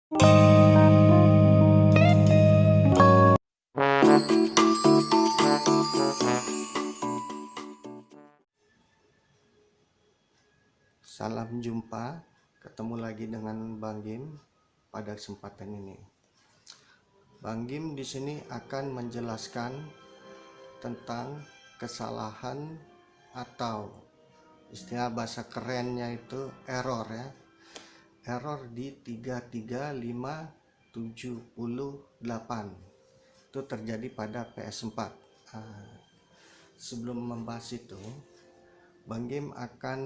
Salam jumpa, ketemu lagi dengan Bang Gim pada kesempatan ini. Bang Gim di sini akan menjelaskan tentang kesalahan atau istilah bahasa kerennya itu error ya. Error di 33578 itu terjadi pada PS4. Sebelum membahas itu, Bang Gim akan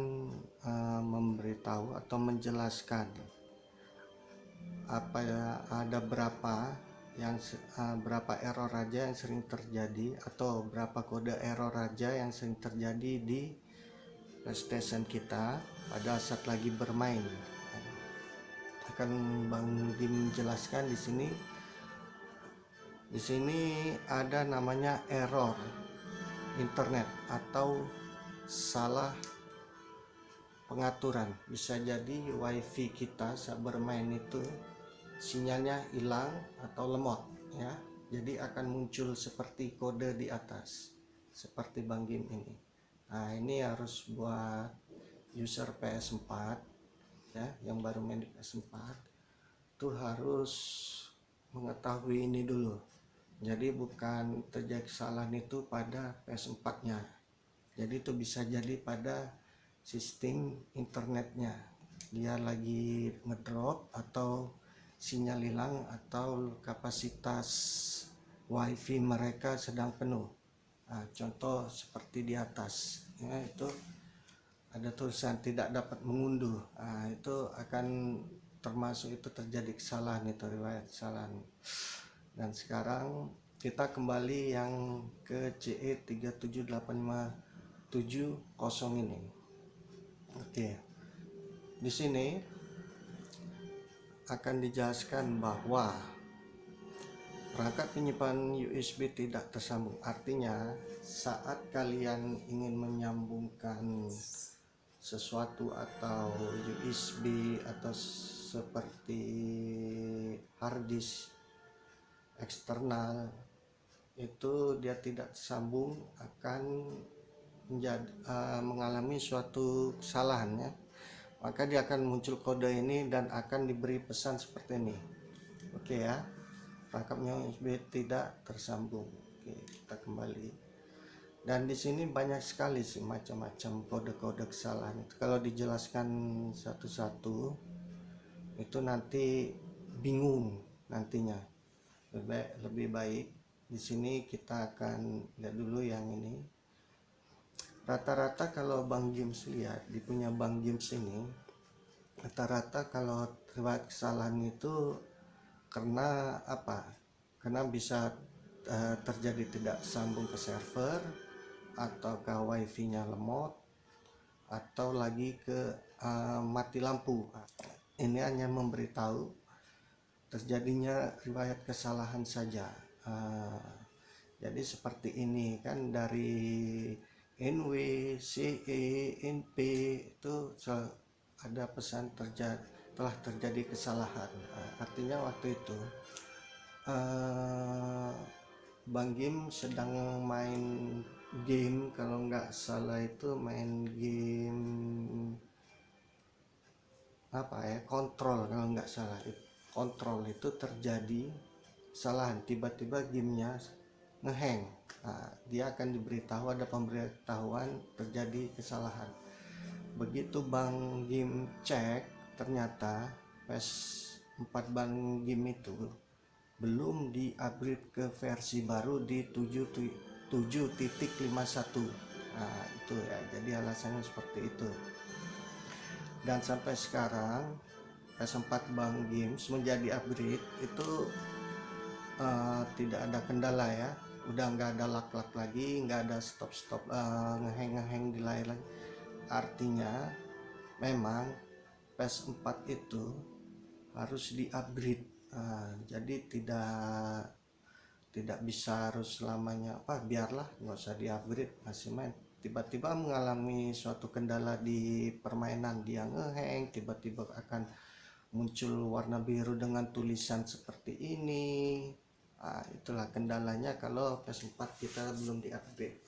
memberitahu atau menjelaskan apa ya, ada berapa error aja yang sering terjadi atau berapa kode error aja yang sering terjadi di PlayStation kita pada saat lagi bermain. Akan Bang Gim jelaskan di sini. Di sini ada namanya error internet atau salah pengaturan. Bisa jadi wifi kita saat bermain itu sinyalnya hilang atau lemot ya. Jadi akan muncul seperti kode di atas seperti Bang Gim ini. Nah, ini harus buat user PS4 ya, yang baru main di PS4 itu harus mengetahui ini dulu. Jadi bukan terjadi kesalahan itu pada PS4-nya. Jadi itu bisa jadi pada sistem internetnya, dia lagi ngedrop atau sinyal hilang atau kapasitas wifi mereka sedang penuh. Nah, contoh seperti di atas ya, itu ada tulisan tidak dapat mengunduh. Nah, itu akan termasuk itu terjadi kesalahan, itu riwayat kesalahan. Dan sekarang kita kembali yang ke CE 37857 ini. Oke. Di sini akan dijelaskan bahwa perangkat penyimpan USB tidak tersambung. Artinya saat kalian ingin menyambungkan sesuatu atau USB atau seperti hard disk eksternal itu dia tidak tersambung, akan mengalami suatu kesalahan ya. Maka dia akan muncul kode ini dan akan diberi pesan seperti ini. Oke ya, perangkapnya USB tidak tersambung. Oke, kita kembali. Dan di sini banyak sekali sih macam-macam kode-kode kesalahan. Itu kalau dijelaskan satu-satu itu nanti bingung nantinya. Lebih baik di sini kita akan lihat dulu yang ini. Rata-rata kalau Bang James lihat di punya Bang James ini, rata-rata kalau riwayat kesalahan itu karena apa? Karena bisa terjadi tidak sambung ke server, atau ke wifi-nya lemot, atau lagi ke mati lampu. Ini hanya memberitahu terjadinya riwayat kesalahan saja. Jadi seperti ini kan, dari NW, CE, NP itu ada pesan telah terjadi kesalahan. Artinya waktu itu Bang Gim sedang main game, kalau nggak salah itu main game apa ya, kontrol, kalau nggak salah kontrol itu terjadi kesalahan, tiba-tiba gamenya ngehang. Nah, dia akan diberitahu, ada pemberitahuan terjadi kesalahan. Begitu Bang Gim cek, ternyata PS4 Bang Gim itu belum di-upgrade ke versi baru di 7.51. Nah, itu ya, jadi alasannya seperti itu. Dan sampai sekarang PS4 Bang Games menjadi upgrade itu tidak ada kendala ya, udah nggak ada lag lagi, nggak ada stop ngeheng di layar lagi. Artinya memang PS4 itu harus di upgrade. Jadi tidak bisa harus selamanya biarlah nggak usah di upgrade, masih main, tiba-tiba mengalami suatu kendala di permainan, dia ngehang, tiba-tiba akan muncul warna biru dengan tulisan seperti ini. Itulah kendalanya kalau PS4 kita belum di-upgrade.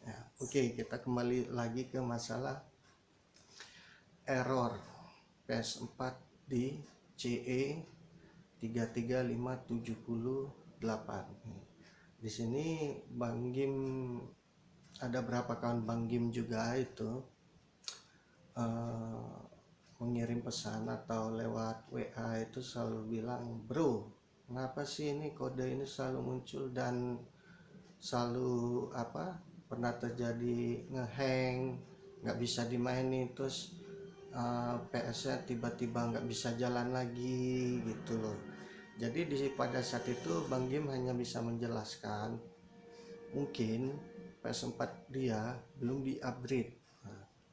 Ya, oke, kita kembali lagi ke masalah error PS4 di CE 33578. Di sini Bang Gim ada berapa kawan Bang Gim juga itu mengirim pesan atau lewat WA itu selalu bilang, bro, kenapa sih ini kode ini selalu muncul dan selalu pernah terjadi ngehang, nggak bisa dimainin, terus PS-nya tiba-tiba nggak bisa jalan lagi gitu loh. Jadi pada saat itu Bang Gim hanya bisa menjelaskan mungkin PS4 dia belum di-upgrade.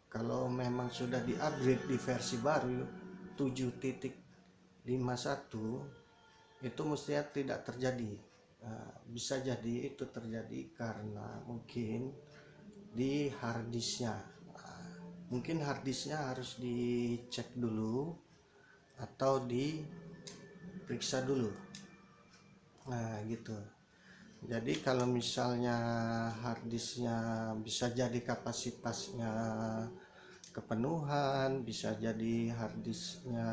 Kalau memang sudah di-upgrade di versi baru 7.51 itu mestinya tidak terjadi. Bisa jadi itu terjadi karena mungkin di harddisknya. Mungkin harddisknya harus dicek dulu atau diperiksa dulu. Nah gitu. Jadi kalau misalnya harddisknya bisa jadi kapasitasnya kepenuhan, bisa jadi harddisknya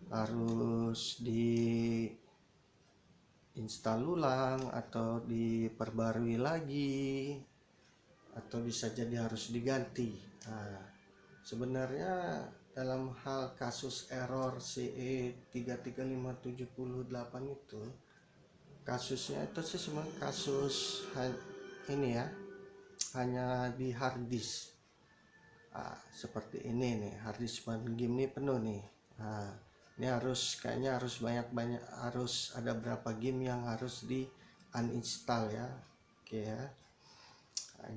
harus diinstal ulang atau diperbarui lagi, atau bisa jadi harus diganti. Sebenarnya dalam hal kasus error CE 33578 itu kasusnya itu sih sebenarnya kasus ini ya, hanya di harddisk. Seperti ini nih, harddisk Bang Gim ini penuh nih. Ini kayaknya harus banyak harus ada berapa game yang harus di uninstall ya. Oke ya.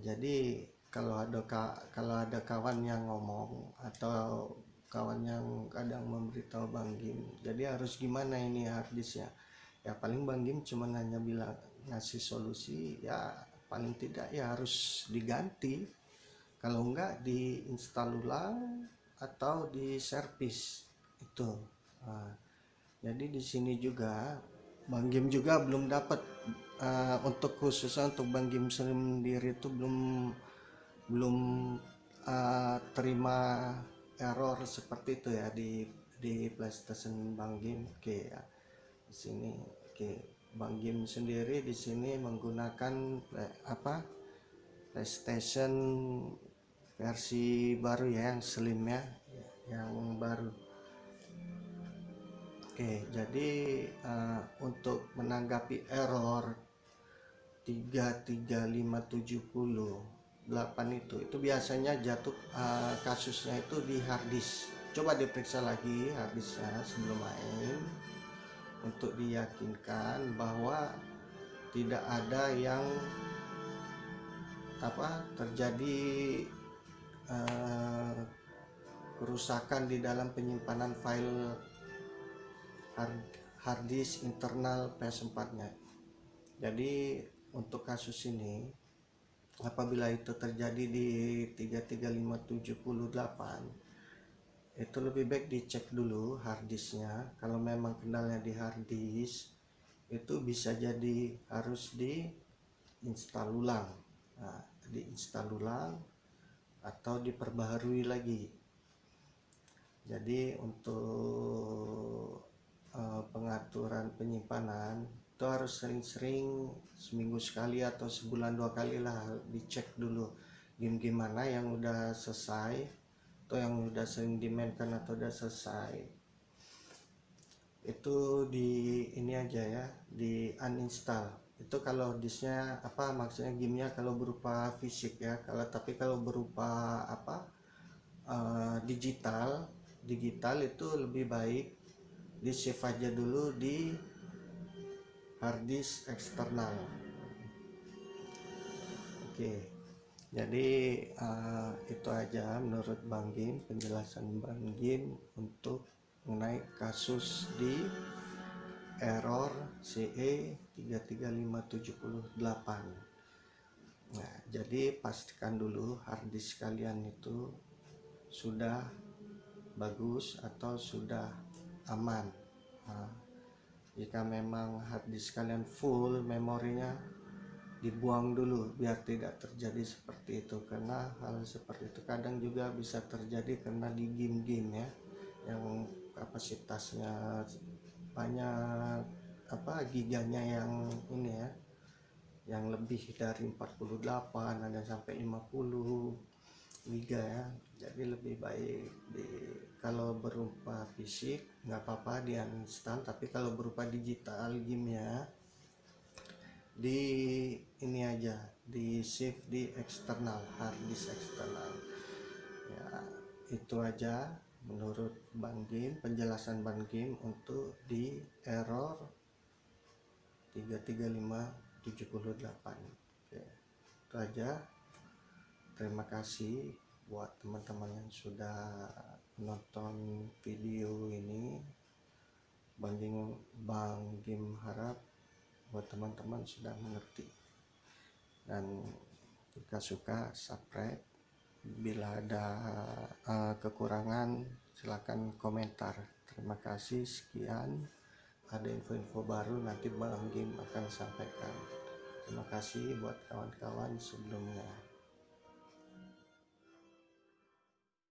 Jadi kalau ada kawan yang ngomong atau kawan yang kadang memberitahu Bang Gim, jadi harus gimana ini harddisknya, ya paling Bang Gim cuma hanya bilang ngasih solusi, ya paling tidak ya harus diganti, kalau enggak diinstal ulang atau diservis itu. Jadi di sini juga Bang Gim juga belum dapat untuk khususnya untuk Bang Gim sendiri itu belum terima error seperti itu ya di PlayStation Bang Gim. Oke ya. Di sini Bang Gim sendiri di sini menggunakan PlayStation versi baru ya, yang slim ya, yang baru. Jadi untuk menanggapi error 33578 itu biasanya jatuh kasusnya itu di harddisk. Coba diperiksa lagi harddisknya sebelum main untuk diyakinkan bahwa tidak ada yang terjadi kerusakan di dalam penyimpanan file harddisk internal PS4-nya. Jadi untuk kasus ini apabila itu terjadi di 33578 itu lebih baik dicek dulu harddisknya. Kalau memang kendalanya di harddisk itu bisa jadi harus diinstal ulang, atau diperbaharui lagi. Jadi untuk pengaturan penyimpanan itu harus sering-sering, seminggu sekali atau sebulan 2 kali lah dicek dulu game gimana yang udah selesai atau yang udah sering dimainkan atau udah selesai. Itu di ini aja ya, di uninstall. Itu kalau disknya maksudnya gamenya kalau berupa fisik ya. Kalau berupa digital itu lebih baik di save aja dulu di harddisk eksternal. Jadi itu aja menurut Bang Gim, penjelasan Bang Gim untuk mengenai kasus di error CE 33578. Nah, jadi pastikan dulu harddisk kalian itu sudah bagus atau sudah aman. Nah, jika memang hard disk kalian full, memorinya dibuang dulu biar tidak terjadi seperti itu, karena hal seperti itu kadang juga bisa terjadi karena di game-game ya yang kapasitasnya banyak, giganya yang ini ya, yang lebih dari 48, ada sampai 50 giga ya. Jadi lebih baik kalau berupa fisik nggak apa-apa di uninstall, tapi kalau berupa digital gamenya di ini aja, di save di eksternal, hard disk eksternal ya. Itu aja menurut Bang Gim, penjelasan Bang Gim untuk di error 33578. Oke, itu aja. Terima kasih buat teman-teman yang sudah nonton video ini. Bang Gim harap buat teman-teman sudah mengerti, dan jika suka subscribe. Bila ada kekurangan silakan komentar. Terima kasih, sekian. Ada info-info baru nanti Bang Gim akan sampaikan. Terima kasih buat kawan-kawan sebelumnya.